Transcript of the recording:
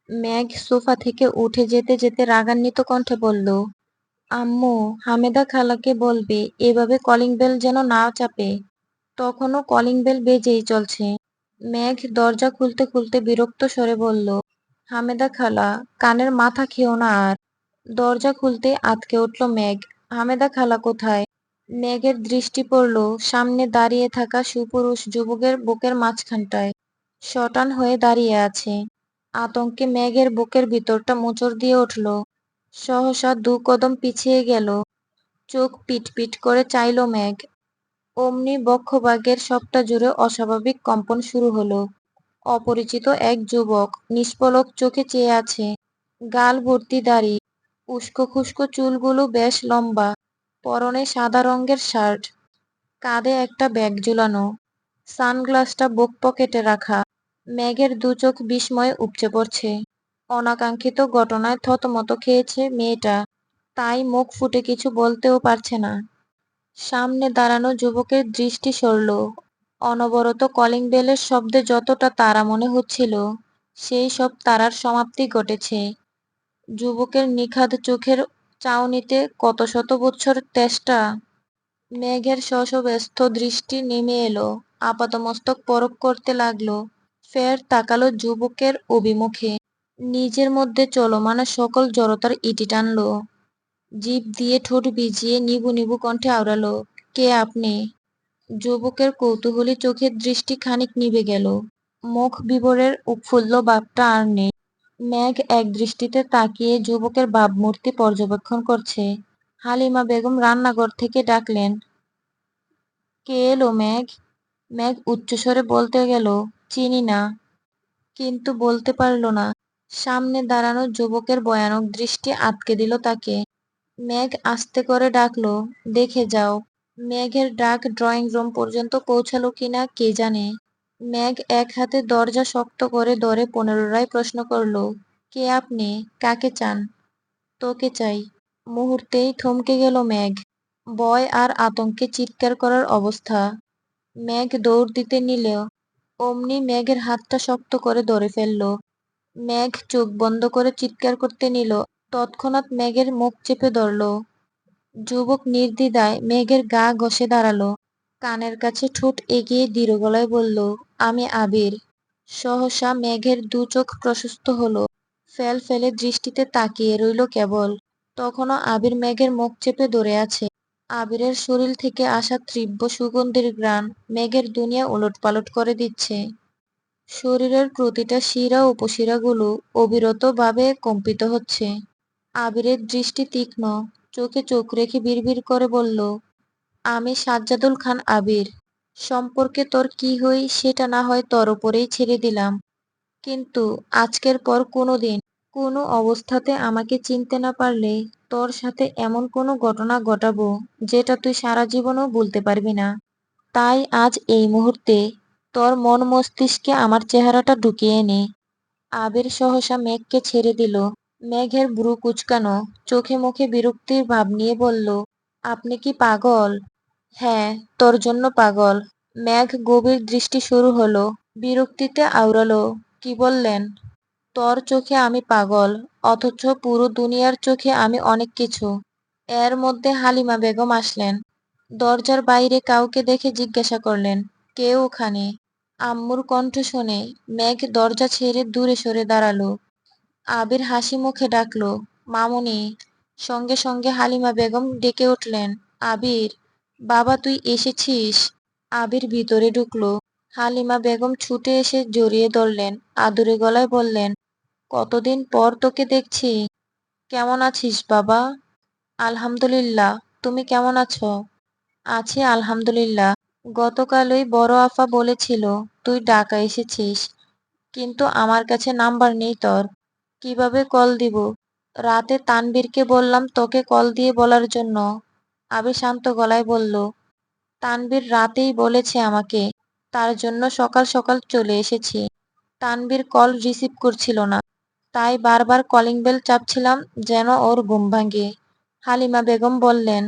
মেঘ সোফা থেকে উঠে যেতে যেতে রাগান্বিত কণ্ঠে বলল, আম্মু, হামেদা খালাকে বলবে এভাবে কলিং বেল যেন না চাপে। তখনও কলিং বেল বেজেই চলছে। মেঘ দরজা খুলতে খুলতে বিরক্ত স্বরে বলল, হামেদা খালা, কানের মাথা খেও না আর। দরজা খুলতে আঁতকে উঠল মেঘ। হামেদা খালা কোথায়? মেঘের দৃষ্টি পড়ল সামনে দাঁড়িয়ে থাকা সুপুরুষ যুবকের বুকের মাঝখানটায়। শটান হয়ে দাঁড়িয়ে আছে। আতঙ্কে মেঘের বুকের ভিতরটা মোচড় দিয়ে উঠল। সহসা 2 কদম পিছিয়ে গেল। চোখ পিটপিট করে চাইল মেঘ। অমনি বক্ষভাগের সবটা জুড়ে অস্বাভাবিক কম্পন শুরু হলো। অপরিচিত এক যুবক নিষ্পলক চোখে চেয়ে আছে। গাল ভর্তি দাড়ি, উস্কো খুস্কো চুলগুলো বেশ লম্বা, পরনে সাদা রঙের শার্ট, কাঁধে একটা ব্যাগ ঝুলানো, সানগ্লাসটা বুক পকেটে রাখা। মেঘের 2 চোখ বিস্ময়ে উপচে পড়ছে। অনাকাঙ্ক্ষিত ঘটনায় থতমত খেয়েছে মেয়েটা, তাই মুখ ফুটে কিছু বলতেও পারছে না। সামনে দাঁড়ানো যুবকের দৃষ্টি সরল। অনবরত কলিং বেলের শব্দে যতটা তাড়া মনে হচ্ছিল, সেই সব তাড়ার সমাপ্তি ঘটেছে। যুবকের নিখাদ চোখের চাউনিতে কত শত বৎসর তেষ্টা। মেঘের শশব্যস্ত দৃষ্টি নেমে এলো, আপাতমস্তক পরখ করতে লাগলো। ফের তাকালো যুবকের অভিমুখে। নিজের মধ্যে চলমান সকল জড়তার ইতি টানলো। জিভ দিয়ে ঠোঁট ভিজিয়ে নিবু নিবু কণ্ঠে আওড়ালো, কে আপনি? যুবকের কৌতূহলী চোখের দৃষ্টি খানিক নিভে গেল। মুখ বিবরের উৎফুল্ল ভাবটা আর নেই। মেঘ এক দৃষ্টিতে তাকিয়ে যুবকের ভাবমূর্তি পর্যবেক্ষণ করছে। হালিমা বেগম রান্নাঘর থেকে ডাকলেন, কে এলো মেঘ? মেঘ উচ্চস্বরে বলতে গেল, চিনি না, কিন্তু বলতে পারল না। সামনে দাঁড়ানো যুবকের ভয়ানক দৃষ্টি আটকে দিল তাকে। মেঘ আস্তে করে ডাকলো, দেখে যাও। মেঘের ডাক ড্রয়িং রুম পর্যন্ত পৌঁছালো কিনা কে জানে। মেঘ এক হাতে দরজা শক্ত করে ধরে পুনরায় প্রশ্ন করলো, কে আপনি? কাকে চান? তোকে চাই। মুহূর্তেই থমকে গেল মেঘ। ভয় আর আতঙ্কে চিৎকার করার অবস্থা। মেঘ দৌড় দিতে নিলেও অমনি মেঘের হাতটা শক্ত করে ধরে ফেলল। মেঘ চোখ বন্ধ করে চিৎকার করতে নিল, তৎক্ষণাৎ মেঘের মুখ চেপে ধরল। যুবক নির্দ্বিধায় মেঘের গা ঘষে দাঁড়ালো। কানের কাছে ঠোঁট এগিয়ে দৃঢ় গলায় বলল, আমি আবির। সহসা মেঘের 2 চোখ প্রশস্ত হলো। ফেল ফেলে দৃষ্টিতে তাকিয়ে রইল কেবল। তখনও আবির মেঘের মুখ চেপে ধরে আছে। আবিরের শরীর থেকে আসা তীব্র সুগন্ধির ঘ্রাণ মেঘের দুনিয়া ওলটপালট করে দিচ্ছে। শরীরের প্রতিটা শিরা উপশিরাগুলো অবিরতভাবে কম্পিত হচ্ছে। আবিরের দৃষ্টি তীক্ষ্ণ, চোখে চোখ রেখে বিড়বিড় করে বলল, আমি সাজ্জাদুল খান আবির। সম্পর্কে তোর কি হই সেটা না হয় তোর ওপরেই ছেড়ে দিলাম, কিন্তু আজকের পর কোনোদিন কোনো অবস্থাতে আমাকে চিনতে না পারলে তোর সাথে এমন কোনো ঘটনা ঘটাবো যেটা তুই সারা জীবনও ভুলতে পারবি না। তাই আজ এই মুহূর্তে তোর মন মস্তিষ্কে আমার চেহারাটা ঢুকিয়ে নে। আবির সহসা মেঘকে ছেড়ে দিল। মেঘের ভ্রু কুঁচকানো, চোখে মুখে বিরক্তির ভাব নিয়ে বলল, আপনি কি পাগল? হ্যাঁ, তোর জন্য পাগল। মেঘ গভীর দৃষ্টি শুরু হলো। বিরক্তিতে আওড়ালো, কি বললেন? তোর চোখে আমি পাগল, অথচ পুরো দুনিয়ার চোখে আমি অনেক কিছু। এর মধ্যে হালিমা বেগম আসলেন। দরজার বাইরে কাউকে দেখে জিজ্ঞাসা করলেন, কে ওখানে? আম্মুর কণ্ঠ শুনে মেঘ দরজা ছেড়ে দূরে সরে দাঁড়ালো। আবির হাসি মুখে ডাকলো, মামুনি। সঙ্গে সঙ্গে হালিমা বেগম ডেকে উঠলেন, আবির, বাবা তুই এসেছিস। আবির ভিতরে ঢুকলো। হালিমা বেগম ছুটে এসে জড়িয়ে ধরলেন, আদুরে গলায় বললেন, কতদিন পর তোকে দেখছি। কেমন আছিস বাবা? আলহামদুলিল্লাহ, তুমি কেমন আছো? আছি আলহামদুলিল্লাহ। গতকালই বড় আফা বলেছিল তুই ঢাকা এসেছিস, কিন্তু আমার কাছে নাম্বার নেই তোর। কিভাবে কল দিব? রাতে তানবীরকে বললাম তোকে কল দিয়ে বলার জন্য। আবি শান্ত গলায় বলল, তানবীর রাতেই বলেছে আমাকে, তার জন্য সকাল সকাল চলে এসেছি। তানবীর কল রিসিভ করছিল না, তাই বারবার কলিং বেল চাপছিলাম যেন ওর ঘুম ভাঙে। হালিমা বেগম বললেন,